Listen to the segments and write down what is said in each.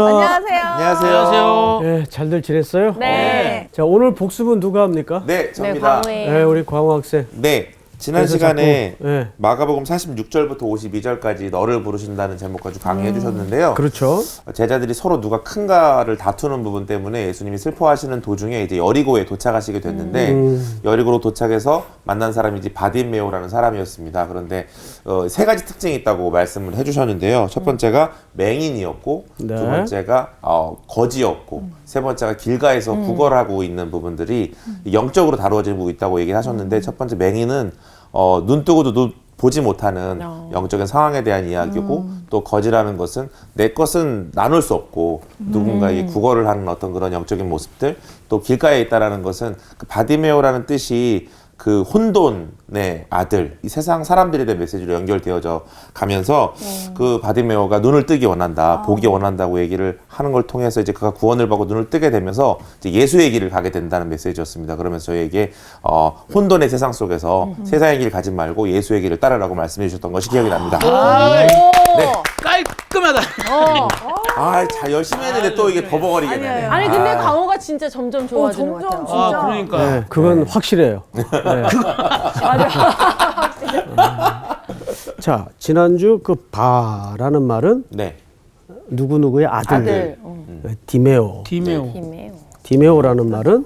안녕하십니까. 안녕하세요. 안녕하세요. 네, 잘들 지냈어요? 네. 자, 오늘 복습은 누가 합니까? 네, 접니다. 네, 우리 광호 학생. 네, 지난 그래서 시간에 자꾸, 네. 마가복음 46절부터 52절까지 너를 부르신다는 제목 가지고 강의해 주셨는데요. 그렇죠. 제자들이 서로 누가 큰가를 다투는 부분 때문에 예수님이 슬퍼하시는 도중에 이제 여리고에 도착하시게 됐는데 여리고로 도착해서 만난 사람이 이제 바디메오라는 사람이었습니다. 그런데 세 가지 특징이 있다고 말씀을 해주셨는데요. 첫 번째가 맹인이었고, 네. 두 번째가 거지였고, 세 번째가 길가에서 구걸하고 있는 부분들이 영적으로 다루어지고 있다고 얘기하셨는데, 첫 번째 맹인은 눈 뜨고도 보지 못하는 영적인 상황에 대한 이야기고, 또 거지라는 것은 내 것은 나눌 수 없고 누군가에게 구걸을 하는 어떤 그런 영적인 모습들, 또 길가에 있다라는 것은 그 바디메오라는 뜻이 그 혼돈의 아들, 이 세상 사람들에 대한 메시지로 연결되어져 가면서 그 바디메오가 눈을 뜨기 원한다, 보기 원한다고 얘기를 하는 걸 통해서 이제 그가 구원을 받고 눈을 뜨게 되면서 이제 예수의 길을 가게 된다는 메시지였습니다. 그러면서 저희에게 혼돈의 세상 속에서 세상의 길 가지 말고 예수의 길을 따르라고 말씀해 주셨던 것이 기억이 납니다. 네. 깔끔하다. 자 열심히 했는데 또 이게 버벅거리게 되네. 아니 근데 강호가 진짜 점점 좋아지는 것 같아요. 아, 그러니까. 네, 그건 확실해요. 네. 자, 지난주 그 바라는 말은 네. 누구누구의 아들. 디메오. 디메오. 디메오라는 말은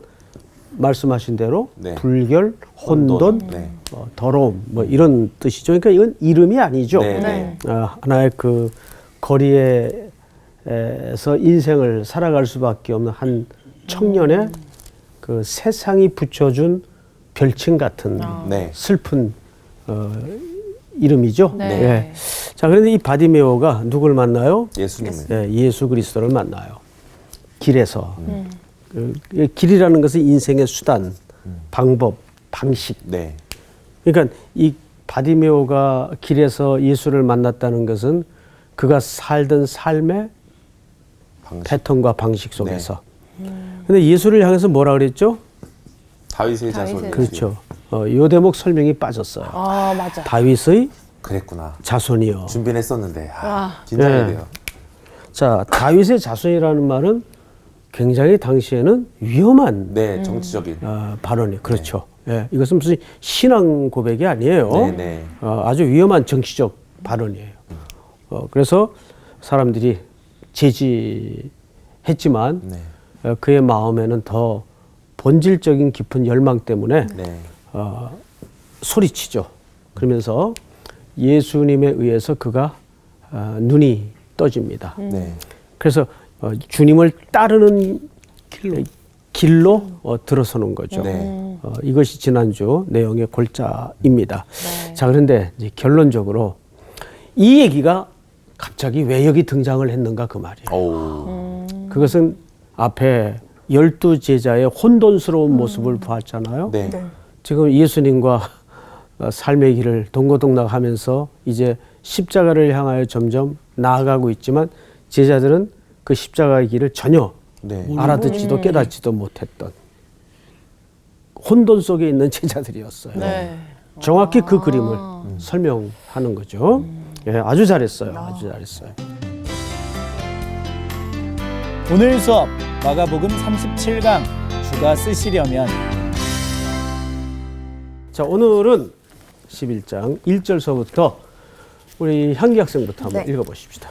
말씀하신 대로 네. 불결, 혼돈, 네. 더러움 뭐 이런 뜻이죠. 그러니까 이건 이름이 아니죠. 네. 네. 하나의 그 거리에서 인생을 살아갈 수밖에 없는 한 청년의 그 세상이 붙여준 별칭 같은 네. 슬픈 이름이죠. 네. 예. 자, 그런데 이 바디메오가 누굴 만나요? 예수님을. 예, 예수 그리스도를 만나요. 길에서. 길이라는 것은 인생의 수단, 방법, 방식. 네. 그러니까 이 바디메오가 길에서 예수를 만났다는 것은 그가 살던 삶의 패턴과 방식 속에서. 근데 예수를 향해서 뭐라 그랬죠? 다윗의 자손. 그렇죠. 요 대목 설명이 빠졌어요. 아 맞아. 다윗의 그랬구나. 자손이요. 준비는 했었는데 긴장이 돼요. 자, 다윗의 자손이라는 말은 굉장히 당시에는 위험한 네, 정치적인. 발언이 그렇죠. 예, 이것은 무슨 신앙 고백이 아니에요. 네, 네. 아주 위험한 정치적 발언이에요. 그래서 사람들이 제지했지만 네. 그의 마음에는 더 본질적인 깊은 열망 때문에 네. 소리치죠. 그러면서 예수님에 의해서 그가 눈이 떠집니다. 네. 그래서 주님을 따르는 길로 들어서는 거죠. 네. 이것이 지난주 내용의 골자입니다. 자, 그런데 이제 결론적으로 이 얘기가 갑자기 왜 여기 등장을 했는가 그 말이에요. 오. 그것은 앞에 12제자의 혼돈스러운 모습을 보았잖아요. 네. 지금 예수님과 삶의 길을 동고동락하면서 이제 십자가를 향하여 점점 나아가고 있지만 제자들은 그 십자가의 길을 전혀 네. 알아듣지도 깨닫지도 못했던 혼돈 속에 있는 제자들이었어요. 네. 정확히 그 그림을 설명하는 거죠. 예, 아주 잘했어요. 아주 잘했어요. 오늘 수업 마가복음 37강 주가 쓰시려면 자, 오늘은 11장 1절서부터 우리 향기 학생부터 한번 네. 읽어보십시다.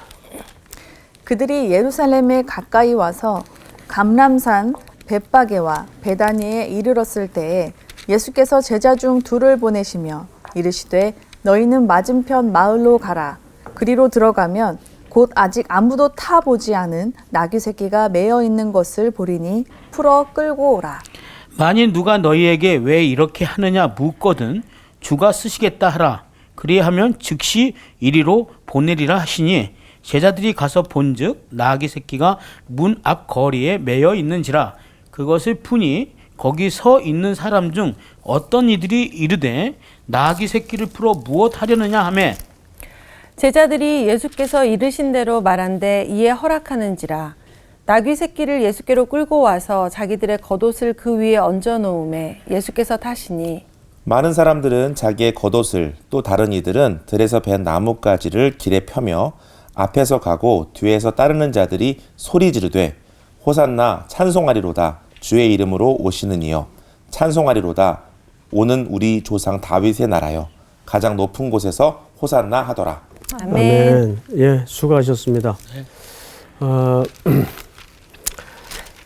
그들이 예루살렘에 가까이 와서 감람산 벳바게와 베다니에 이르렀을 때에 예수께서 제자 중 둘을 보내시며 이르시되 너희는 맞은편 마을로 가라. 그리로 들어가면 곧 아직 아무도 타보지 않은 나귀 새끼가 매어 있는 것을 보리니 풀어 끌고 오라. 만일 누가 너희에게 왜 이렇게 하느냐 묻거든 주가 쓰시겠다 하라. 그리하면 즉시 이리로 보내리라 하시니 제자들이 가서 본즉 나귀 새끼가 문 앞 거리에 매여 있는지라. 그것을 푸니 거기 서 있는 사람 중 어떤 이들이 이르되 나귀 새끼를 풀어 무엇 하려느냐 하매 제자들이 예수께서 이르신 대로 말한데 이에 허락하는지라. 나귀 새끼를 예수께로 끌고 와서 자기들의 겉옷을 그 위에 얹어 놓음에 예수께서 타시니 많은 사람들은 자기의 겉옷을 또 다른 이들은 들에서 벤 나뭇가지를 길에 펴며 앞에서 가고 뒤에서 따르는 자들이 소리 지르되 호산나 찬송하리로다 주의 이름으로 오시는 이여 찬송하리로다 오는 우리 조상 다윗의 나라여 가장 높은 곳에서 호산나 하더라. 아멘. 예, 수고하셨습니다.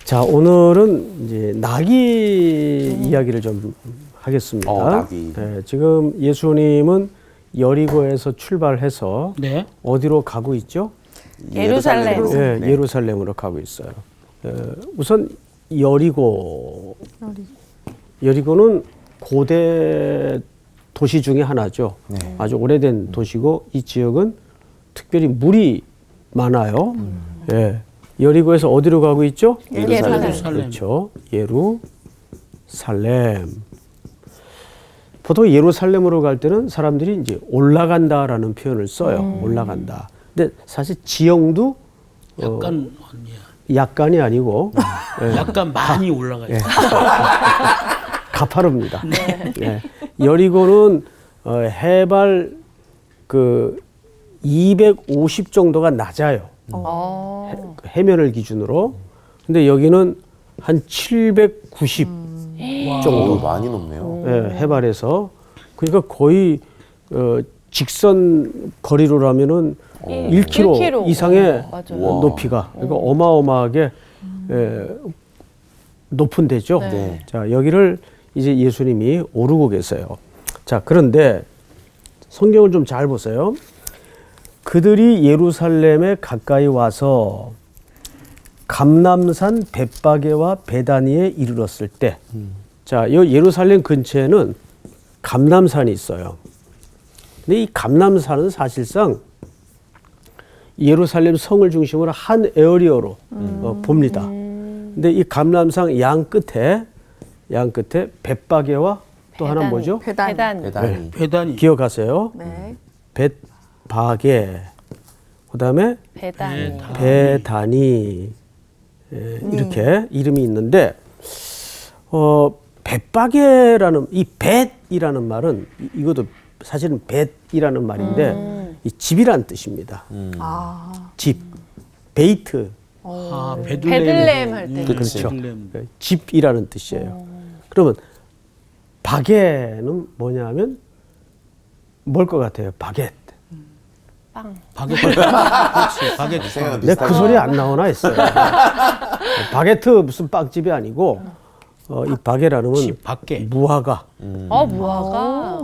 자, 오늘은 이제 나귀 이야기를 좀 하겠습니다. 나귀. 예, 지금 예수님은 여리고에서 출발해서 네. 어디로 가고 있죠? 예루살렘. 예, 네. 예루살렘으로 가고 있어요. 우선 여리고는 고대 도시 중에 하나죠. 아주 오래된 도시고 이 지역은 특별히 물이 많아요. 예. 여리고에서 어디로 가고 있죠? 예루살렘. 그렇죠. 예루살렘. 보통 예루살렘으로 갈 때는 사람들이 이제 올라간다라는 표현을 써요. 올라간다. 근데 사실 지형도 약간 언니야. 약간이 아니고 약간 많이 올라가 있어. 가파릅니다. 예. 여리고는 해발 그 250 정도가 낮아요. 해면을 기준으로. 근데 여기는 한 790 정도. 많이 높네요. 예, 해발에서. 그러니까 거의 직선 거리로라면은 1km 이상의 맞아요. 높이가. 그러니까 어마어마하게 높은 데죠. 네. 자, 여기를 이제 예수님이 오르고 계세요. 자, 그런데 성경을 좀 잘 보세요. 그들이 예루살렘에 가까이 와서 감람산 벳바게와 베다니에 이르렀을 때, 자, 이 예루살렘 근처에는 감람산이 있어요. 근데 이 감람산은 사실상 예루살렘 성을 중심으로 한 에어리어로 봅니다. 근데 이 감람산 양 끝에 벳바게와 또 하나 뭐죠? 배단. 대단히. 배단이. 기억하세요. 네. 벳바게, 그다음에 배단. 베다니 이렇게 이름이 있는데 벳바게라는 이 벳이라는 말은 이것도 사실은 벳이라는 말인데 이 집이란 뜻입니다. 아, 집, 베이트, 아, 베들레헴 할 때. 그렇죠. 베들레헴. 집이라는 뜻이에요. 그러면 바게는 뭐냐면 뭘 것 같아요? 바게트. 빵. 바게트. 그렇지. 바게트. 생각은 내가 그 소리 안 나오나 했어요. 바게트 무슨 빵집이 아니고 이 바게라는 건 집 밖에. 무화과. 무화과.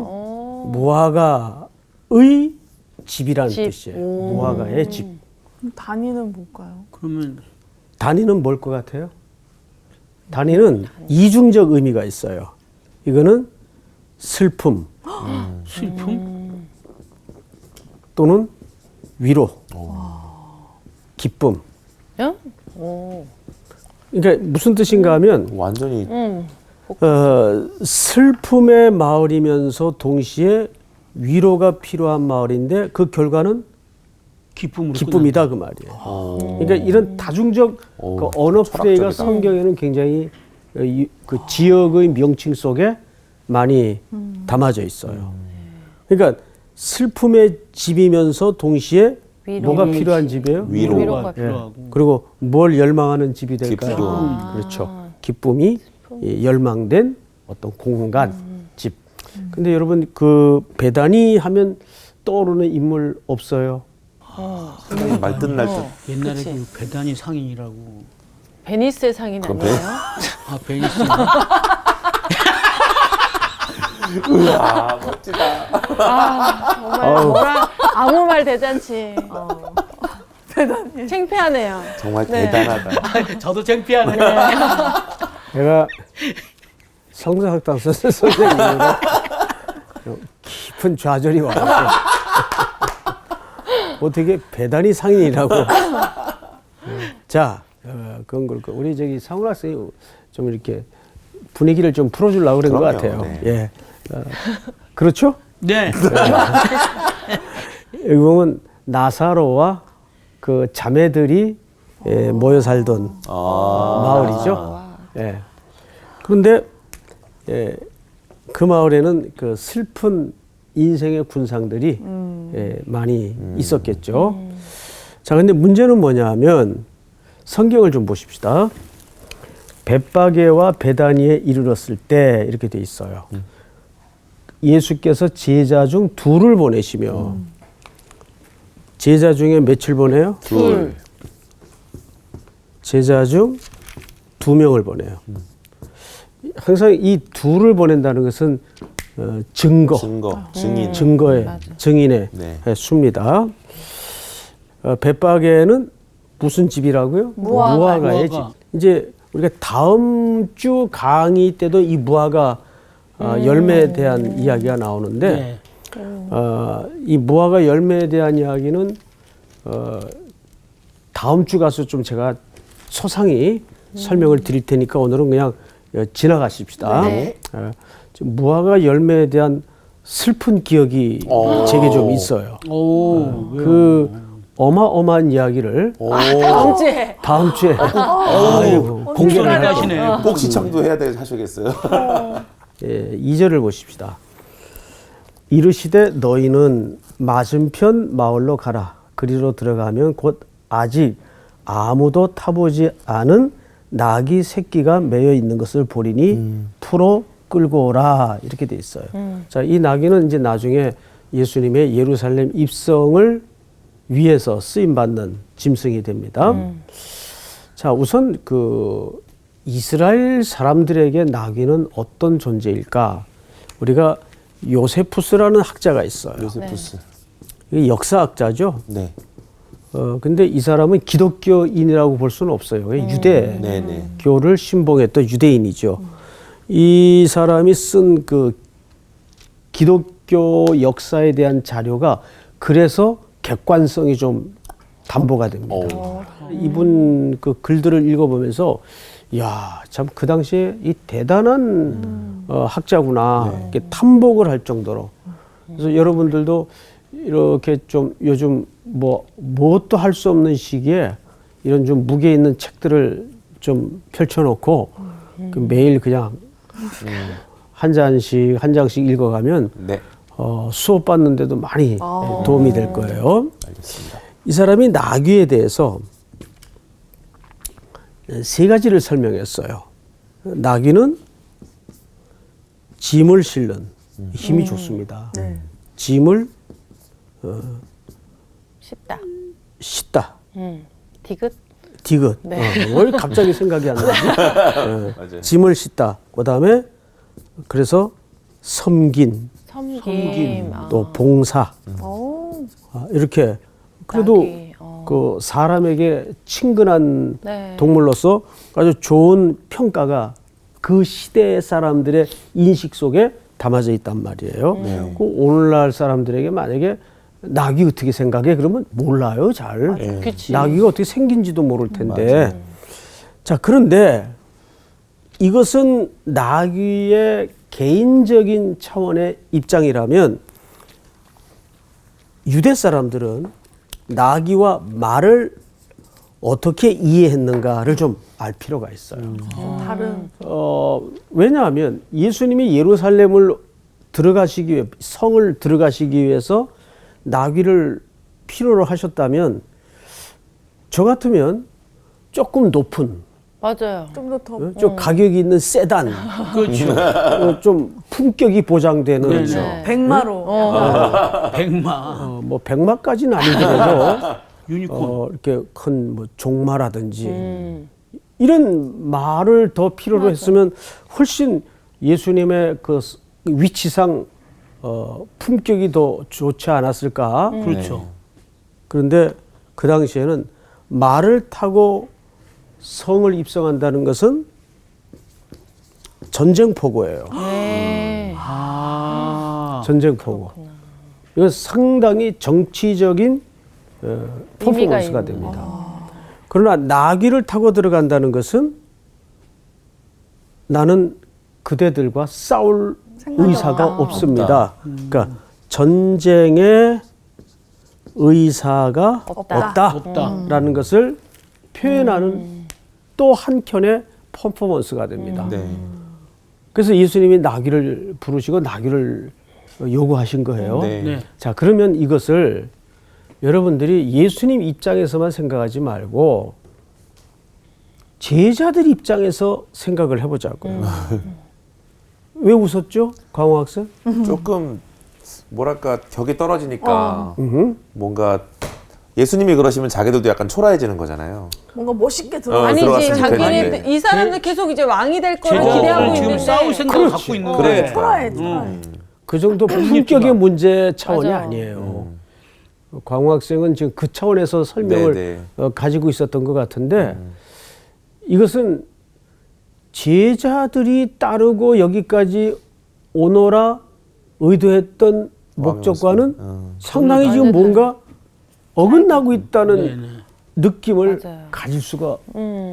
무화과의 집이라는 집. 뜻이에요. 무화과의 집. 그럼 단위는 뭘까요? 그러면 단위는 뭘 것 같아요? 단위는 이중적 의미가 있어요. 이거는 슬픔 슬픔? 또는 위로, 기쁨. 응? 그러니까 무슨 뜻인가 하면 완전히 슬픔의 마을이면서 동시에 위로가 필요한 마을인데 그 결과는 기쁨으로 기쁨이다 그 말이에요. 그러니까 이런 다중적 그 언어 플레이가 성경에는 굉장히 그 지역의 명칭 속에 많이 담아져 있어요. 그러니까 슬픔의 집이면서 동시에 위로. 뭐가 필요한 집이에요? 위로. 위로가 예. 필요하고. 그리고 뭘 열망하는 집이 될까요? 기쁨. 그렇죠. 기쁨이 열망된 어떤 공간, 집. 근데 여러분 그 배단이 하면 떠오르는 인물 없어요? 말뜻날뜻. 옛날에 그 배단이 상인이라고. 베니스의 상인 아니에요? 아, 베니스. 아, 멋지다. 정말 뭐라 아무 말 대잔치. 창피하네요. 정말 네. 대단하다. 저도 창피하네. 제가 성서학당 선생님으로 깊은 좌절이 와요. 어떻게 배단이 상인이라고. 자, 그건 그렇고 우리 저기 상훈 학생이 좀 이렇게 분위기를 좀 풀어주려고 그런 것 그럼요. 같아요. 네. 예, 그렇죠? 네. 여기 보면 나사로와 그 자매들이 모여 살던 마을이죠. 예. 그런데 그 마을에는 그 슬픈 인생의 군상들이 많이 있었겠죠. 자, 근데 문제는 뭐냐면 성경을 좀 보십시다. 벳바게와 베다니에 이르렀을 때 이렇게 돼 있어요. 예수께서 제자 중 둘을 보내시며 제자 중에 며칠 보내요? 둘. 제자 중 2명을 보내요. 항상 이 둘을 보낸다는 것은 증거, 증인. 증거의 증인의 네. 수입니다. 벳바게는 무슨 집이라고요? 무화과의 집. 무화과. 이제 우리가 다음 주 강의 때도 이 무화과 열매에 대한 이야기가 나오는데 네. 이 무화과 열매에 대한 이야기는 다음 주 가서 좀 제가 소상히 설명을 드릴 테니까 오늘은 그냥 지나가십시다. 네. 무화과 열매에 대한 슬픈 기억이 제게 좀 있어요. 오. 그 어마어마한 이야기를 다음 주에 공개를 할 하시네. 겁니다. 꼭 시청도 해야 돼 하시겠어요? 2절을 보십시다. 이르시되 너희는 맞은편 마을로 가라. 그리로 들어가면 곧 아직 아무도 타보지 않은 나귀 새끼가 매여 있는 것을 보리니 풀어 끌고 오라. 이렇게 돼 있어요. 자, 이 나귀는 이제 나중에 예수님의 예루살렘 입성을 위해서 쓰임 받는 짐승이 됩니다. 자, 우선 그 이스라엘 사람들에게 나귀는 어떤 존재일까? 우리가 요세푸스라는 학자가 있어요. 요세푸스. 이게 역사학자죠. 네. 근데 이 사람은 기독교인이라고 볼 수는 없어요. 유대교를 신봉했던 유대인이죠. 이 사람이 쓴 그 기독교 역사에 대한 자료가 그래서 객관성이 좀 담보가 됩니다. 이분 그 글들을 읽어보면서 야, 참 그 당시에 이 대단한 학자구나 이렇게 탐복을 할 정도로. 그래서 여러분들도 이렇게 좀 요즘 뭣도 할 수 없는 시기에 이런 좀 무게 있는 책들을 좀 펼쳐놓고 그 매일 그냥 한 장씩 읽어가면 네. 수업 받는데도 많이 도움이 될 거예요. 알겠습니다. 이 사람이 나귀에 대해서 3가지를 설명했어요. 나귀는 짐을 실는 힘이 좋습니다. 짐을 쉽다. 싣다. 디귿. 디귿. 뭘 갑자기 생각이 안 나지? 맞아요. 짐을 싣다. 그다음에 그래서 섬긴, 섬김. 또 봉사. 이렇게 그래도 나귀, 그 사람에게 친근한 네. 동물로서 아주 좋은 평가가 그 시대 사람들의 인식 속에 담아져 있단 말이에요. 그 오늘날 사람들에게 만약에 나귀 어떻게 생각해? 그러면 몰라요, 잘. 그치. 나귀가 어떻게 생긴지도 모를 텐데. 자, 그런데 이것은 나귀의 개인적인 차원의 입장이라면 유대 사람들은 나귀와 말을 어떻게 이해했는가를 좀 알 필요가 있어요. 다른 왜냐하면 예수님이 예루살렘을 들어가시기 위해 성을 들어가시기 위해서 나귀를 필요로 하셨다면 저 같으면 조금 높은 맞아요. 좀 더 좀 가격이 있는 세단 그렇죠. 좀 품격이 보장되는 그렇죠. 네. 백마로 백마. 뭐 백마까지는 아니더라도 유니콘. 이렇게 큰 뭐 종마라든지 이런 말을 더 필요로 했으면 훨씬 예수님의 그 위치상 품격이 더 좋지 않았을까? 그렇죠. 그런데 그 당시에는 말을 타고 성을 입성한다는 것은 전쟁포고예요. 네. 전쟁포고. 이건 상당히 정치적인 퍼포먼스가 됩니다. 그러나 나귀를 타고 들어간다는 것은 나는 그대들과 싸울 의사가 없습니다. 그러니까 전쟁의 의사가 없다라는 것을 표현하는 또 한켠의 퍼포먼스가 됩니다. 네. 그래서 예수님이 나귀를 부르시고 나귀를 요구하신 거예요. 네. 네. 자, 그러면 이것을 여러분들이 예수님 입장에서만 생각하지 말고 제자들 입장에서 생각을 해보자고요. 왜 웃었죠, 광호 학생? 조금 뭐랄까 격이 떨어지니까 뭔가 예수님이 그러시면 자기들도 약간 초라해지는 거잖아요. 뭔가 멋있게 들어. 아니, 아니지, 들어왔을 자기네 텐데. 이 사람들 계속 이제 왕이 될 거를 제자들은 기대하고 지금 있는데 싸울 생각을 갖고 있는데 그러니까. 초라해, 초라해. 그 정도 품격의 문제 차원이 맞아. 아니에요. 광호 학생은 지금 그 차원에서 설명을 네네. 가지고 있었던 것 같은데 이것은 제자들이 따르고 여기까지 오너라 의도했던 목적과는 상당히 지금 뭔가 어긋나고 있다는 네네. 느낌을 맞아요. 가질 수가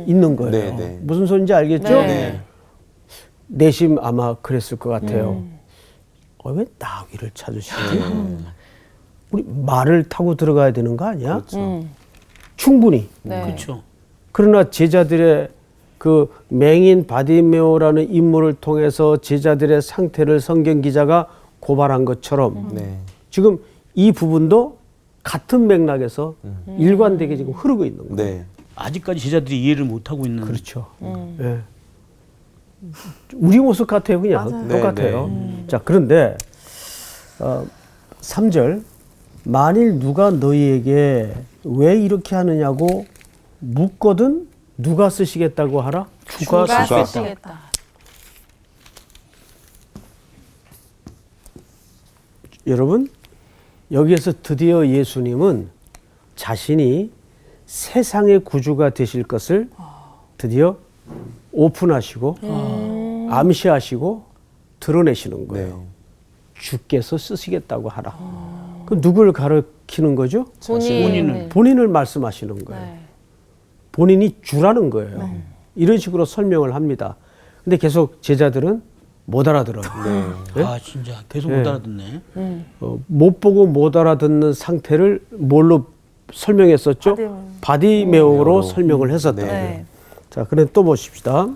있는 거예요. 네네. 무슨 소리인지 알겠죠? 네. 내심 아마 그랬을 것 같아요. 왜 나귀를 찾으시지? 우리 말을 타고 들어가야 되는 거 아니야? 충분히. 네. 그렇죠. 그러나 제자들의 그 맹인 바디메오라는 인물을 통해서 제자들의 상태를 성경 기자가 고발한 것처럼 네. 지금 이 부분도 같은 맥락에서 일관되게 지금 흐르고 있는 거예요. 네. 아직까지 제자들이 이해를 못 하고 있는. 그렇죠. 예. 우리 모습 같아요, 그냥. 맞아요. 똑같아요. 네, 자, 그런데 3절 만일 누가 너희에게 왜 이렇게 하느냐고 묻거든 누가 쓰시겠다고 하라? 주가 주가 주가. 쓰시겠다. 여러분, 여기에서 드디어 예수님은 자신이 세상의 구주가 되실 것을 드디어 오픈하시고 암시하시고 드러내시는 거예요. 네. 주께서 쓰시겠다고 하라. 그럼 누굴 가르치는 거죠? 본인을. 본인을 말씀하시는 거예요. 네. 본인이 주라는 거예요. 이런 식으로 설명을 합니다. 근데 계속 제자들은 못 알아들어요. 네? 아 진짜 계속 네. 못 알아듣네. 못 보고 못 알아듣는 상태를 뭘로 설명했었죠? 바디메오로 설명을 했었다. 네. 자, 그럼 또 보십시다.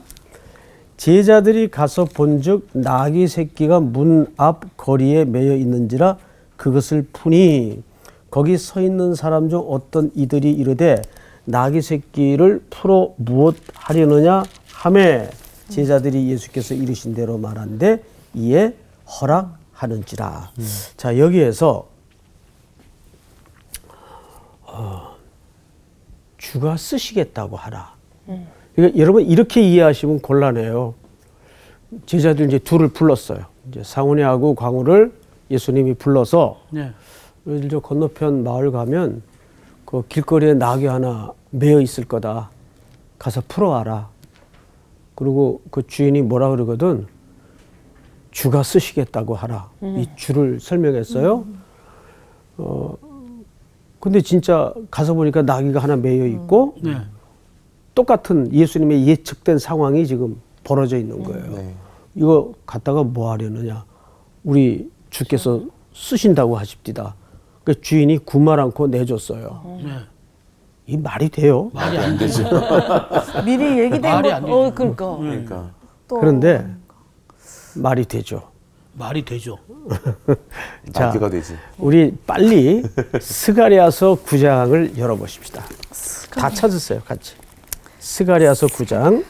제자들이 가서 본즉 나귀 새끼가 문 앞 거리에 매여 있는지라 그것을 푸니 거기 서 있는 사람 중 어떤 이들이 이르되 나귀 새끼를 풀어 무엇 하려느냐 하매 제자들이 예수께서 이르신 대로 말한데 이에 허락하는지라. 자, 여기에서 주가 쓰시겠다고 하라. 그러니까 여러분 이렇게 이해하시면 곤란해요. 제자들 이제 둘을 불렀어요. 이제 상훈이하고 광우를 예수님이 불러서 네. 예를 들어 건너편 마을 가면 그 길거리에 나귀 하나 매여 있을 거다. 가서 풀어와라. 그리고 그 주인이 뭐라 그러거든. 주가 쓰시겠다고 하라. 이 주를 설명했어요. 근데 진짜 가서 보니까 나귀가 하나 매여 있고 네. 똑같은 예수님의 예측된 상황이 지금 벌어져 있는 거예요. 네. 이거 갖다가 뭐 하려느냐. 우리 주께서 쓰신다고 하십디다. 그 주인이 군말 않고 내줬어요. 네. 이 말이 돼요? 말이 안 되죠. 미리 얘기된 말이 거. 안 되죠. 그러니까. 그러니까. 또 그런데 말이 되죠. 말이 되죠. 자, 나귀가 되지. 우리 빨리 스가랴서 9장을 열어보십시다. 다 찾으세요, 같이. 스가랴서 9장.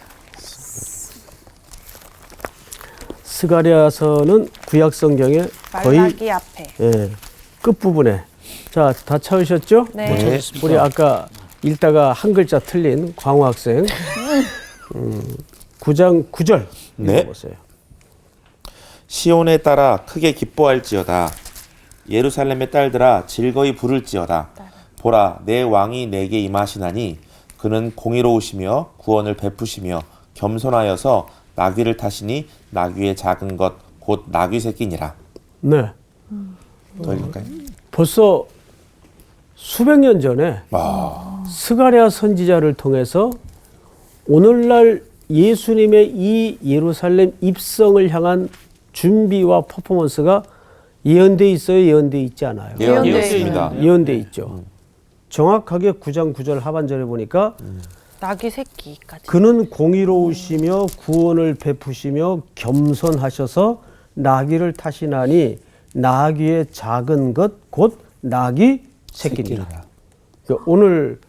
스가랴서는 구약 성경의 거의 말라기 앞에. 예, 끝부분에. 자, 다 찾으셨죠? 네. 네. 우리 아까 읽다가 한 글자 틀린 광호 학생. 9장 9절 네. 읽어보세요. 시온에 따라 크게 기뻐할지어다. 예루살렘의 딸들아 즐거이 부를지어다. 보라 내 왕이 내게 임하시나니 그는 공의로우시며 구원을 베푸시며 겸손하여서 나귀를 타시니 나귀의 작은 것 곧 나귀 새끼니라. 네. 더 읽을까요? 벌써 수백 년 전에 스가랴 선지자를 통해서 오늘날 예수님의 이 예루살렘 입성을 향한 준비와 퍼포먼스가 예언돼 있어요? 예언돼 있지 않아요? 예언되어 예언되어 있습니다. 예언돼 있죠. 정확하게 9장 9절 하반절에 보니까 나귀 새끼까지. 그는 공의로우시며 구원을 베푸시며 겸손하셔서 나귀를 타시나니 나귀의 작은 것 곧 나귀 새끼니라. 그러니까 오늘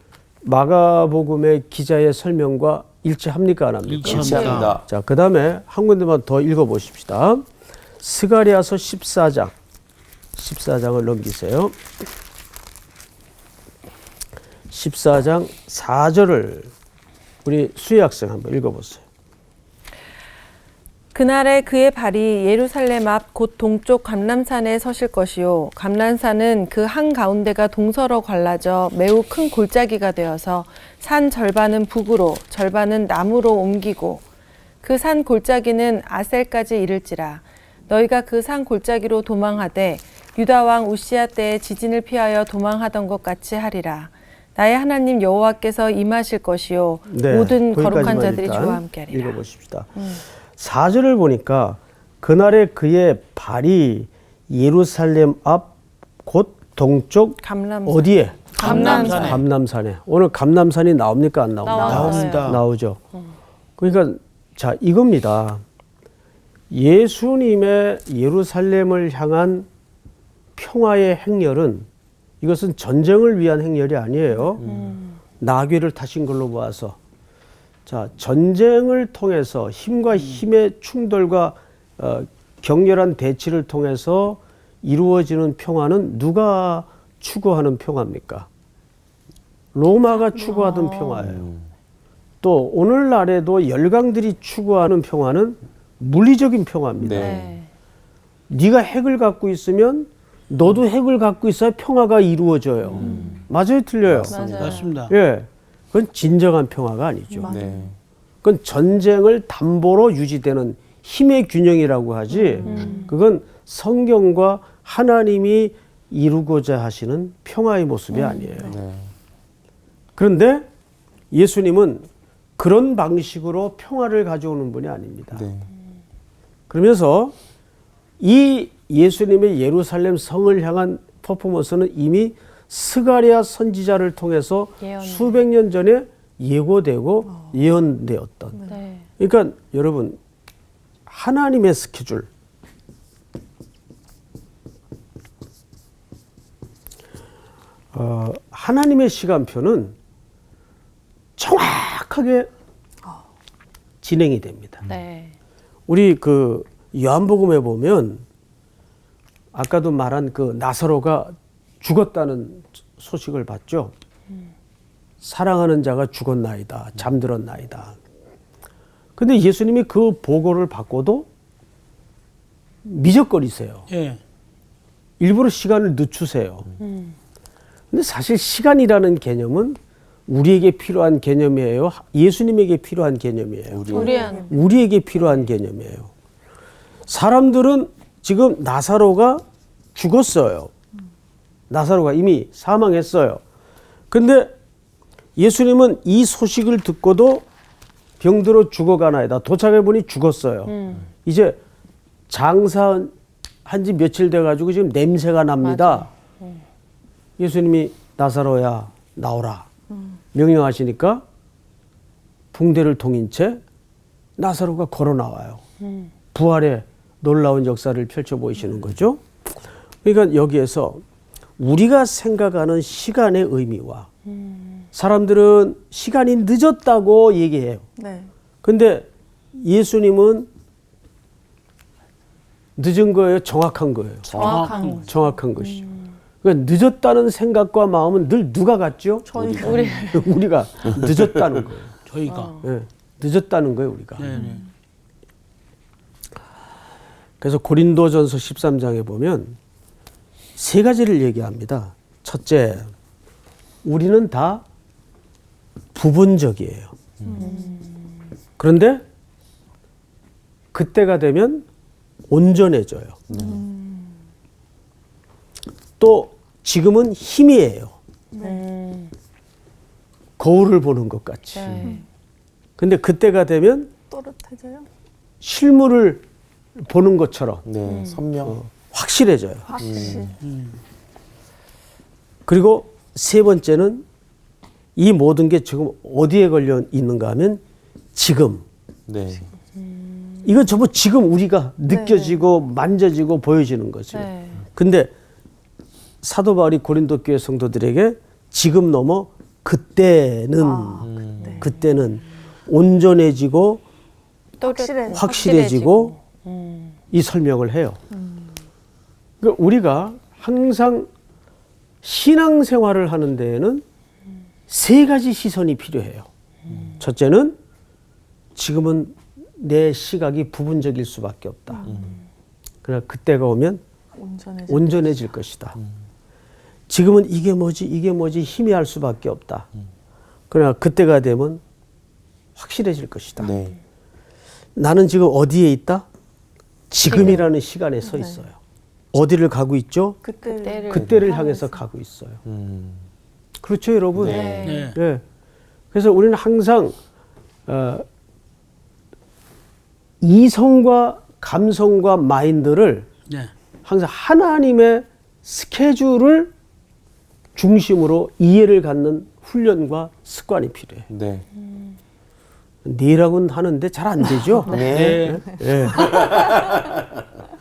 마가복음의 기자의 설명과 일치합니까 안 합니까? 일치합니다. 자, 그 다음에 한 군데만 더 읽어보십시다. 스가랴서 14장을 넘기세요. 14장 4절을 우리 수혜 학생 한번 읽어보세요. 그날에 그의 발이 예루살렘 앞 곧 동쪽 감람산에 서실 것이요 감람산은 그 한가운데가 동서로 갈라져 매우 큰 골짜기가 되어서 산 절반은 북으로 절반은 남으로 옮기고 그 산 골짜기는 아셀까지 이를지라 너희가 그 산 골짜기로 도망하되 유다 왕 우시야 때에 지진을 피하여 도망하던 것 같이 하리라. 나의 하나님 여호와께서 임하실 것이요 모든 거룩한 거기까지만 자들이 일단 주와 함께하리라. 읽어보십시다. 4절을 보니까 그날에 그의 발이 예루살렘 앞 곧 동쪽 감람산. 어디에? 감람산에. 감람산에. 오늘 감람산이 나옵니까 안 나옵니까? 나옵니다. 나오죠. 그러니까 자 이겁니다. 예수님의 예루살렘을 향한 평화의 행렬은 이것은 전쟁을 위한 행렬이 아니에요. 나귀를 타신 걸로 보아서 자 전쟁을 통해서 힘과 힘의 충돌과 격렬한 대치를 통해서 이루어지는 평화는 누가 추구하는 평화입니까? 로마가 추구하던 평화예요. 또 오늘날에도 열강들이 추구하는 평화는 물리적인 평화입니다. 네. 네가 핵을 갖고 있으면 너도 핵을 갖고 있어야 평화가 이루어져요. 맞아요, 틀려요? 맞습니다. 예, 그건 진정한 평화가 아니죠. 네. 그건 전쟁을 담보로 유지되는 힘의 균형이라고 하지. 그건 성경과 하나님이 이루고자 하시는 평화의 모습이 아니에요. 네. 그런데 예수님은 그런 방식으로 평화를 가져오는 분이 아닙니다. 네. 그러면서 이 예수님의 예루살렘 성을 향한 퍼포먼스는 이미 스가랴 선지자를 통해서 예언. 수백 년 전에 예고되고 예언되었던. 네. 그러니까 여러분 하나님의 스케줄, 하나님의 시간표는 정확하게 진행이 됩니다. 네. 우리 그 요한복음에 보면 아까도 말한 그 나사로가 죽었다는 소식을 봤죠. 사랑하는 자가 죽었나이다, 잠들었나이다. 근데 예수님이 그 보고를 받고도 미적거리세요. 예. 일부러 시간을 늦추세요. 근데 사실 시간이라는 개념은 우리에게 필요한 개념이에요. 예수님에게 필요한 개념이에요. 우리에게 필요한 개념이에요. 사람들은 지금 나사로가 죽었어요. 나사로가 이미 사망했어요. 근데 예수님은 이 소식을 듣고도 병들어 죽어가나이다. 도착해보니 죽었어요. 이제 장사한 지 며칠 돼가지고 지금 냄새가 납니다. 예수님이 나사로야 나오라 명령하시니까 붕대를 통인 채 나사로가 걸어 나와요. 부활의 놀라운 역사를 펼쳐 보이시는 거죠. 그러니까 여기에서 우리가 생각하는 시간의 의미와 사람들은 시간이 늦었다고 얘기해요. 네. 근데 예수님은 늦은 거예요? 정확한 거예요? 정확한 정확한 것이죠. 그러니까 늦었다는 생각과 마음은 늘 누가 갖죠? 우리가 늦었다는 거예요. 저희가. 네, 늦었다는 거예요, 우리가. 네네. 그래서 고린도전서 13장에 보면 세 가지를 얘기합니다. 첫째, 우리는 다 부분적이에요. 그런데 그때가 되면 온전해져요. 또 지금은 힘이에요. 거울을 보는 것 같이. 근데 그때가 되면 또렷해져요. 실물을 보는 것처럼 네. 선명. 확실해져요. 확실히. 그리고 세 번째는 이 모든 게 지금 어디에 걸려 있는가 하면 지금. 네. 이건 전부 지금 우리가 느껴지고 만져지고 보여지는 거죠. 네. 근데 사도 바울이 고린도 교회 성도들에게 지금 넘어 그때는 그때는 온전해지고 확실해지고 이 설명을 해요. 그러니까 우리가 항상 신앙생활을 하는 데에는 세 가지 시선이 필요해요. 첫째는 지금은 내 시각이 부분적일 수밖에 없다. 그러나 그때가 오면 온전해질 것이다. 지금은 이게 뭐지 희미할 수밖에 없다. 그러나 그때가 되면 확실해질 것이다. 네. 나는 지금 어디에 있다? 지금이라는 시간에 서 있어요. 어디를 가고 있죠? 그때를 향해서 가고 있어요. 그렇죠, 여러분? 네. 네. 그래서 우리는 항상 이성과 감성과 마인드를 네. 항상 하나님의 스케줄을 중심으로 이해를 갖는 훈련과 습관이 필요해요. 네. 네라고는 하는데 잘 안 되죠? 네. 예.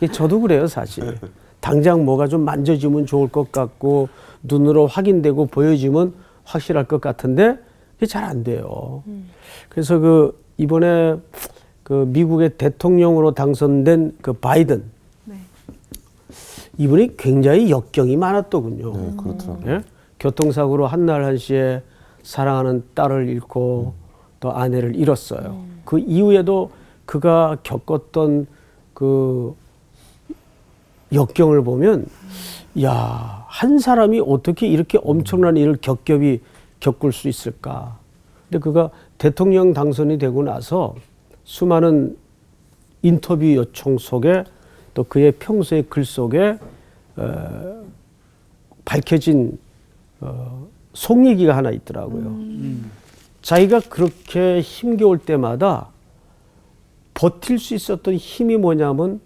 저도 그래요, 사실. 당장 뭐가 좀 만져지면 좋을 것 같고 눈으로 확인되고 보여지면 확실할 것 같은데 그게 잘 안 돼요. 그래서 그 이번에 그 미국의 대통령으로 당선된 그 바이든 이분이 굉장히 역경이 많았더군요. 네, 그렇더라고요. 예? 교통사고로 한날 한시에 사랑하는 딸을 잃고 또 아내를 잃었어요. 그 이후에도 그가 겪었던 그 역경을 보면 야, 한 사람이 어떻게 이렇게 엄청난 일을 겹겹이 겪을 수 있을까? 근데 그가 대통령 당선이 되고 나서 수많은 인터뷰 요청 속에 또 그의 평소의 글 속에 밝혀진 속 얘기가 하나 있더라고요. 자기가 그렇게 힘겨울 때마다 버틸 수 있었던 힘이 뭐냐면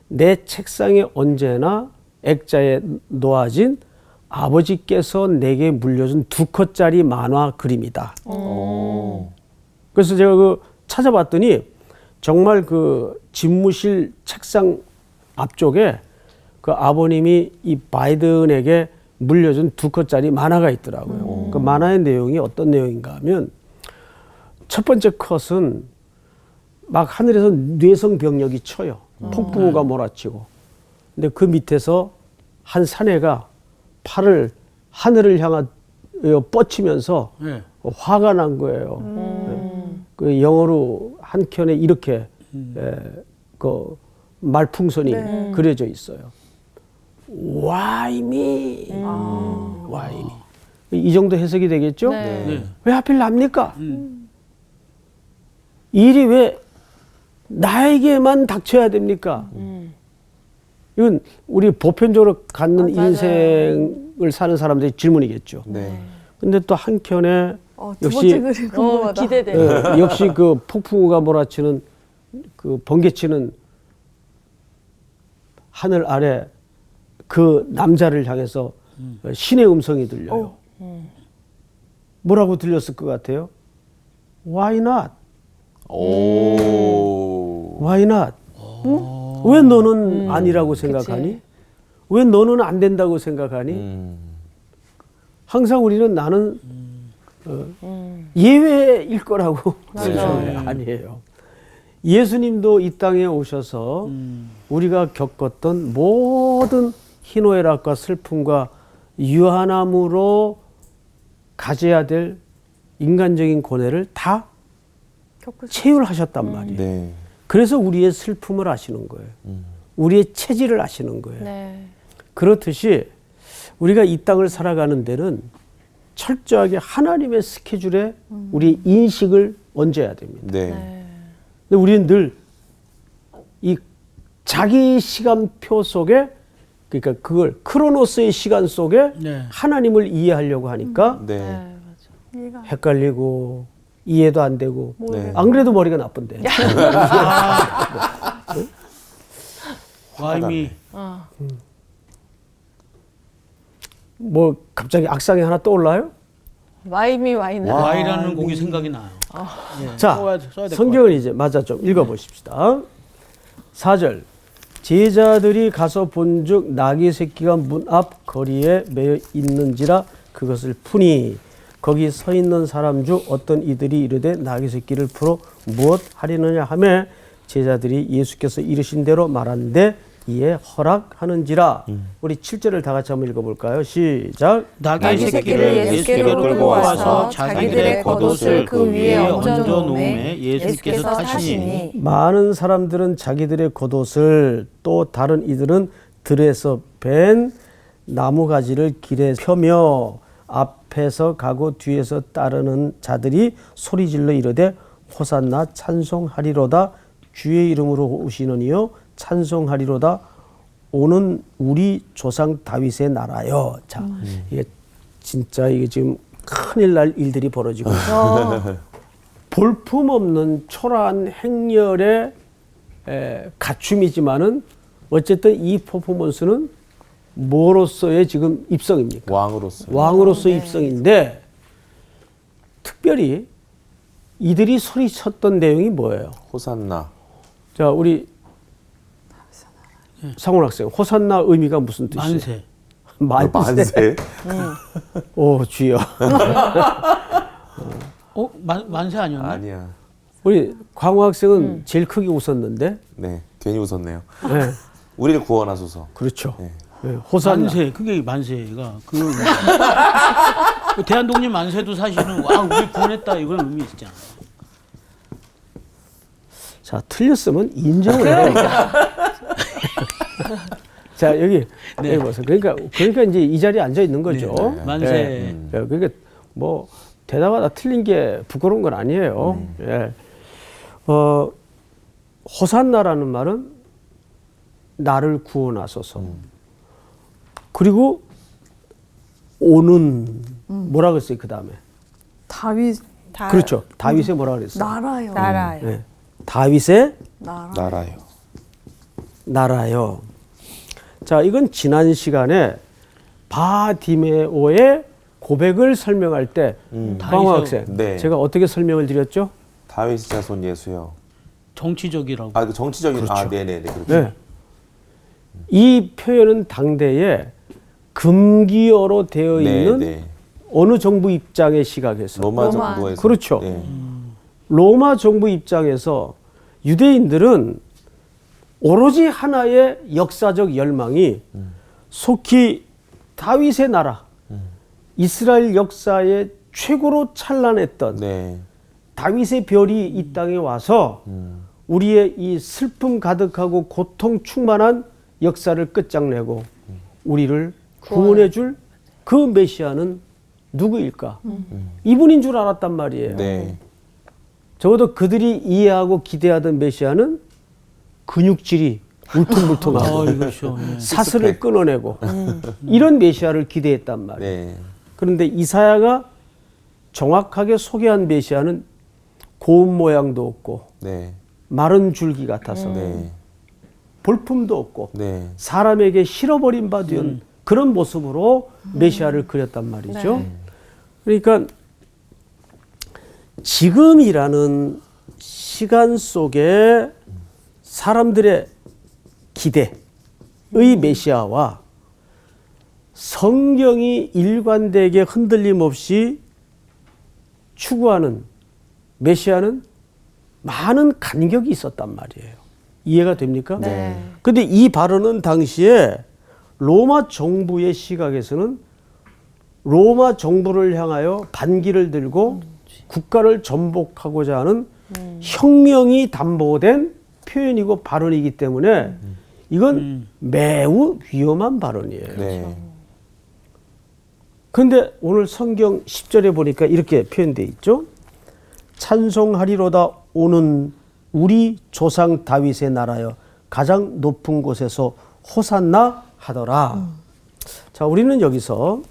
내 책상에 언제나 액자에 놓아진 아버지께서 내게 물려준 2컷짜리 만화 그림이다. 그래서 제가 그 찾아봤더니 정말 그 집무실 책상 앞쪽에 그 아버님이 이 바이든에게 물려준 2컷짜리 만화가 있더라고요. 그 만화의 내용이 어떤 내용인가 하면 첫 번째 컷은 막 하늘에서 뇌성병력이 쳐요. 폭풍우가 몰아치고. 근데 그 밑에서 한 사내가 팔을 하늘을 향하 뻗치면서 네. 화가 난 거예요. 그 영어로 한 켠에 이렇게 그 말풍선이 그려져 있어요. Why me? Why me? 이 정도 해석이 되겠죠? 네. 왜 하필 납니까? 일이 왜 나에게만 닥쳐야 됩니까? 이건 우리 보편적으로 갖는 인생을 사는 사람들의 질문이겠죠. 네. 근데 또 한켠에 두 번째 글이 궁금하다. 기대돼. 역시 그 폭풍우가 몰아치는 그 번개치는 하늘 아래 그 남자를 향해서 신의 음성이 들려요. 뭐라고 들렸을 것 같아요? Why not? 오. Why not? 왜 너는 아니라고 생각하니? 왜 너는 안 된다고 생각하니? 항상 우리는 나는 예외일 거라고 생각해요. 아니에요. 예수님도 이 땅에 오셔서 우리가 겪었던 모든 희노애락과 슬픔과 유한함으로 가져야 될 인간적인 고뇌를 다 체휼하셨단 말이에요. 네. 그래서 우리의 슬픔을 아시는 거예요. 우리의 체질을 아시는 거예요. 네. 그렇듯이 우리가 이 땅을 살아가는 데는 철저하게 하나님의 스케줄에 우리의 인식을 얹어야 됩니다. 네. 근데 우리는 늘 이 자기 시간표 속에 그러니까 그걸 크로노스의 시간 속에 네. 하나님을 이해하려고 하니까 네. 헷갈리고 이해도 안 되고 네. 안 그래도 머리가 나쁜데. Why me? 뭐 갑자기 악상이 하나 떠올라요? 와이미 와이나. Why라는 곡이 생각이 나요. 자, 써야 될 것 성경을 이제 맞아 좀 읽어보십시다. 4절 제자들이 가서 본즉 나귀 새끼가 문 앞 거리에 매여 있는지라 그것을 푸니 거기 서 있는 사람 중 어떤 이들이 이르되 나귀 새끼를 풀어 무엇 하리느냐 하매 제자들이 예수께서 이르신 대로 말한데 이에 허락하는지라. 우리 7절을 다 같이 한번 읽어볼까요? 시작. 나귀 새끼를 예수께로 끌고 와서 자기들의 겉옷을 그 위에 얹어 놓음에 예수께서 타시니. 많은 사람들은 자기들의 겉옷을 또 다른 이들은 들에서 벤 나무가지를 길에 펴며 앞에서 가고 뒤에서 따르는 자들이 소리질러 이르되 호산나 찬송하리로다 주의 이름으로 오시는 이여 찬송하리로다 오는 우리 조상 다윗의 나라여. 자, 이게 진짜 이게 지금 큰일 날 일들이 벌어지고 있어요. 볼품없는 초라한 행렬의 갖춤이지만은 어쨌든 이 퍼포먼스는 뭐로서의 지금 입성입니까? 왕으로서의 입성인데 특별히 이들이 소리쳤던 내용이 뭐예요? 호산나. 자, 우리 상훈 학생, 호산나 의미가 무슨 뜻이에요? 만세. 만세? 오, 주여. 만세 아니었나? 아니야. 우리 광호 학생은 제일 크게 웃었는데. 네, 괜히 웃었네요. 네, 우리를 구원하소서. 그렇죠. 네. 네, 호산나. 만세. 그게 만세가 그 대한독립 만세도 사실은 와 우리 구원했다 이런 의미 있잖아. 자, 틀렸으면 인정을 해요. 자, 여기 보세요. 그러니까 이제 이 자리에 앉아 있는 거죠. 네. 만세. 그러니까 뭐 대답하다 틀린 게 부끄러운 건 아니에요. 예. 호산나라는 말은 나를 구원하소서. 그리고 오는 뭐라 그랬어요? 그 다음에 다윗 그렇죠. 다윗의 뭐라 그랬어요? 나라요. 나라요. 네. 다윗의 나라요. 나라요. 자, 이건 지난 시간에 바디메오의 고백을 설명할 때 광호 학생, 네. 제가 어떻게 설명을 드렸죠? 다윗 자손 예수요. 정치적이라고. 아, 그 정치적인. 그렇죠. 아, 네네네. 그렇죠. 네. 이 표현은 당대에 금기어로 되어 있는 네. 어느 정부 입장의 시각에서 로마 정부에서. 그렇죠. 네. 로마 정부 입장에서 유대인들은 오로지 하나의 역사적 열망이 속히 다윗의 나라, 이스라엘 역사의 최고로 찬란했던 네. 다윗의 별이 이 땅에 와서 우리의 이 슬픔 가득하고 고통 충만한 역사를 끝장내고 우리를 구원해 줄 그 메시아는 누구일까? 이분인 줄 알았단 말이에요. 네. 적어도 그들이 이해하고 기대하던 메시아는 근육질이 울퉁불퉁하고 이거죠. 사슬을 끊어내고 이런 메시아를 기대했단 말이에요. 네. 그런데 이사야가 정확하게 소개한 메시아는 고운 모양도 없고 네. 마른 줄기 같아서 네. 볼품도 없고 네. 사람에게 실어버린 바 된 그런 모습으로 메시아를 그렸단 말이죠. 네. 그러니까 지금이라는 시간 속에 사람들의 기대의 메시아와 성경이 일관되게 흔들림 없이 추구하는 메시아는 많은 간격이 있었단 말이에요. 이해가 됩니까? 네. 근데 이 발언은 당시에 로마 정부의 시각에서는 로마 정부를 향하여 반기를 들고 국가를 전복하고자 하는 혁명이 담보된 표현이고 발언이기 때문에 이건 매우 위험한 발언이에요. 네. 그런데 오늘 성경 10절에 보니까 이렇게 표현되어 있죠. 찬송하리로다 오는 우리 조상 다윗의 나라여 가장 높은 곳에서 호산나 하더라. 자, 우리는 여기서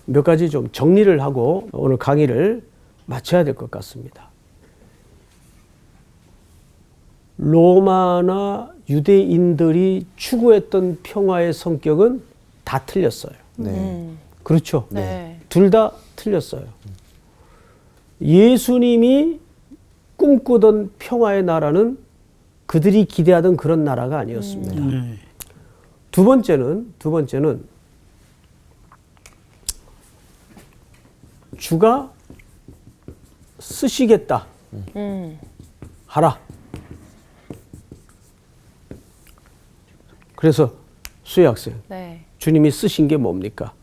몇 가지 좀 정리를 하고 오늘 강의를 마쳐야 될 것 같습니다. 로마나 유대인들이 추구했던 평화의 성격은 다 틀렸어요. 네. 그렇죠? 네. 둘 다 틀렸어요. 예수님이 꿈꾸던 평화의 나라는 그들이 기대하던 그런 나라가 아니었습니다. 두 번째는 주가 쓰시겠다. 하라. 그래서 수혜 학생, 네. 주님이 쓰신 게 뭡니까?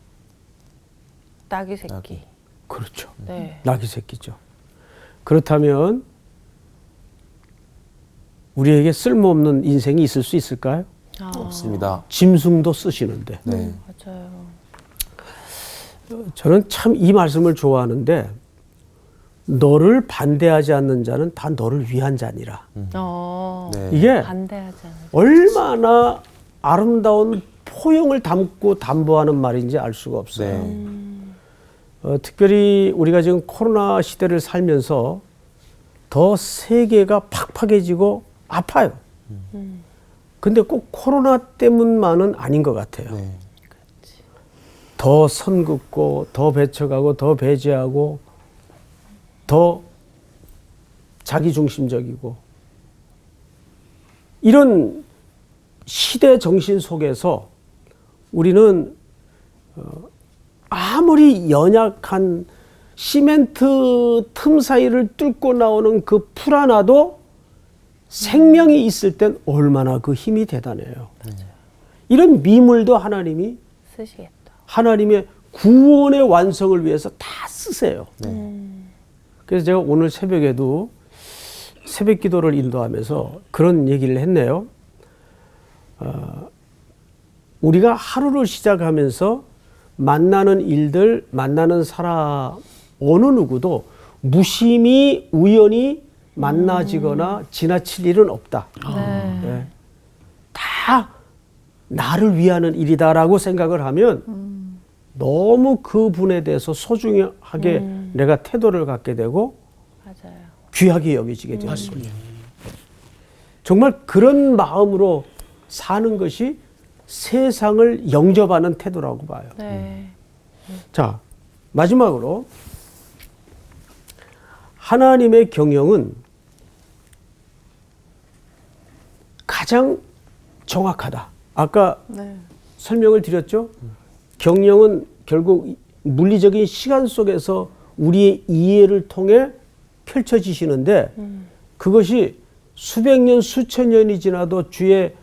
나귀 새끼. 그렇죠. 네. 나귀 새끼죠. 그렇다면 우리에게 쓸모없는 인생이 있을 수 있을까요? 없습니다. 짐승도 쓰시는데. 네. 맞아요. 저는 참 이 말씀을 좋아하는데 너를 반대하지 않는 자는 다 너를 위한 자니라. 네. 이게 반대하지 않는. 얼마나 아름다운 포용을 담고 담보하는 말인지 알 수가 없어요. 네. 특별히 우리가 지금 코로나 시대를 살면서 더 세계가 팍팍해지고 아파요. 근데 꼭 코로나 때문만은 아닌 것 같아요. 네. 더 선 긋고 더 배척하고 더 배제하고 더 자기중심적이고 이런 시대 정신 속에서 우리는 아무리 연약한 시멘트 틈 사이를 뚫고 나오는 그 풀 하나도 생명이 있을 땐 얼마나 그 힘이 대단해요. 이런 미물도 하나님이 쓰시겠다. 하나님의 구원의 완성을 위해서 다 쓰세요. 그래서 제가 오늘 새벽에도 새벽 기도를 인도하면서 그런 얘기를 했네요. 우리가 하루를 시작하면서 만나는 일들, 만나는 사람 어느 누구도 무심히 우연히 만나지거나 지나칠 일은 없다. 네. 다 나를 위하는 일이다라고 생각을 하면 너무 그 분에 대해서 소중하게 내가 태도를 갖게 되고 맞아요. 귀하게 여겨지게 되는 거죠. 정말 그런 마음으로 사는 것이 세상을 영접하는 태도라고 봐요. 네. 자, 마지막으로 하나님의 경영은 가장 정확하다. 아까 설명을 드렸죠? 경영은 결국 물리적인 시간 속에서 우리의 이해를 통해 펼쳐지시는데 그것이 수백 년, 수천 년이 지나도 주의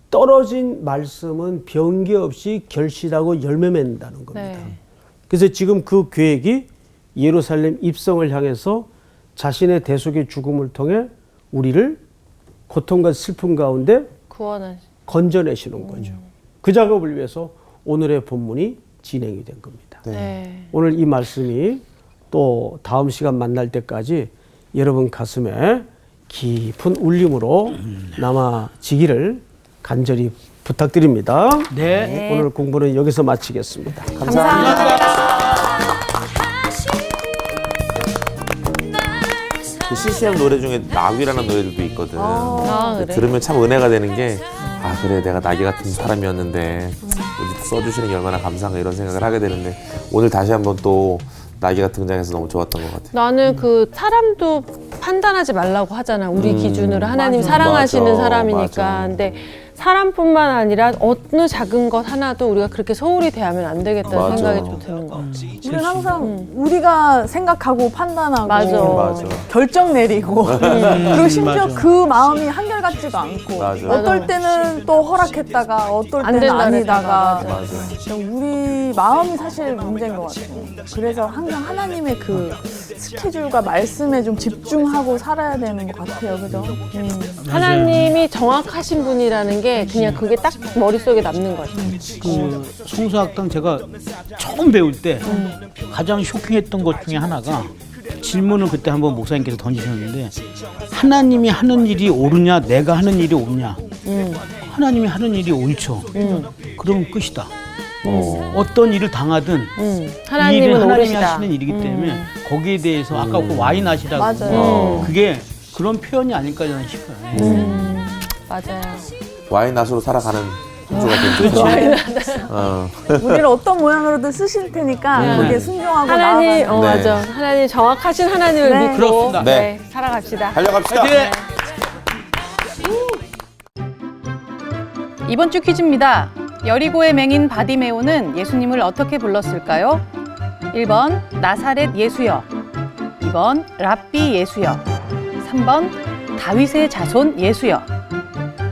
떨어진 말씀은 변개 없이 결실하고 열매 맺는다는 겁니다. 네. 그래서 지금 그 계획이 예루살렘 입성을 향해서 자신의 대속의 죽음을 통해 우리를 고통과 슬픔 가운데 구원은 건져내시는 거죠. 그 작업을 위해서 오늘의 본문이 진행이 된 겁니다. 네. 오늘 이 말씀이 또 다음 시간 만날 때까지 여러분 가슴에 깊은 울림으로 남아지기를 간절히 부탁드립니다. 네. 오늘 공부는 여기서 마치겠습니다. 그 CCM 노래 중에 나귀라는 노래들도 있거든. 그래? 들으면 참 은혜가 되는 게, 아, 그래, 내가 나귀 같은 사람이었는데, 우리 써주시는 게 얼마나 감사한가 이런 생각을 하게 되는데, 오늘 다시 한번 또 나귀가 등장해서 너무 좋았던 것 같아요. 나는 그 사람도 판단하지 말라고 하잖아. 우리 기준으로 하나님 사랑하시는 맞아, 사람이니까. 맞아. 근데 사람뿐만 아니라 어느 작은 것 하나도 우리가 그렇게 소홀히 대하면 안 되겠다는 맞아. 생각이 좀 드는 거. 우리는 항상 우리가 생각하고 판단하고 맞아. 결정 내리고 그리고 심지어 맞아. 그 마음이 한결같지도 않고 맞아. 어떨 때는 또 허락했다가 어떨 안 때는 된다 아니다가 그랬다가, 맞아. 우리 마음이 사실 문제인 것 같아요. 그래서 항상 하나님의 그 스케줄과 말씀에 좀 집중하고 살아야 되는 것 같아요. 그죠? 하나님이 정확하신 분이라는 게 그냥 그게 딱 머릿속에 남는 거죠. 그 송수학당 제가 처음 배울 때 가장 쇼킹했던 것 중에 하나가 질문을 그때 한번 목사님께서 던지셨는데 하나님이 하는 일이 옳으냐 내가 하는 일이 옳냐 하나님이 하는 일이 옳죠. 그러면 끝이다. 어떤 일을 당하든 이 하나님은 일은 하나님이 오르시다. 하시는 일이기 때문에 거기에 대해서 아까 그 와인 하시라고 맞아요. 그게 그런 표현이 아닐까 저는 싶어요. 맞아요. 와인 낫으로 살아가는 공주가 된 거죠. 우리를 어떤 모양으로든 쓰실 테니까 거기에 순종하고 하나님, 나아가는 네. 맞아. 하나님 정확하신 하나님을 네. 믿고 그렇습니다. 네. 살아갑시다. 달려갑시다. 네. 이번 주 퀴즈입니다. 여리고의 맹인 바디메오는 예수님을 어떻게 불렀을까요? 1번 나사렛 예수여, 2번 랍비 예수여, 3번 다윗의 자손 예수여.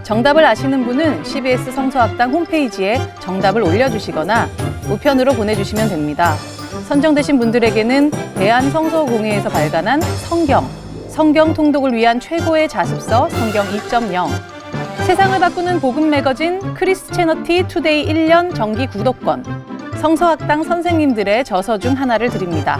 정답을 아시는 분은 CBS 성서학당 홈페이지에 정답을 올려주시거나 우편으로 보내주시면 됩니다. 선정되신 분들에게는 대한성서공회에서 발간한 성경 통독을 위한 최고의 자습서 성경 2.0, 세상을 바꾸는 복음 매거진 크리스채너티 투데이 1년 정기 구독권, 성서학당 선생님들의 저서 중 하나를 드립니다.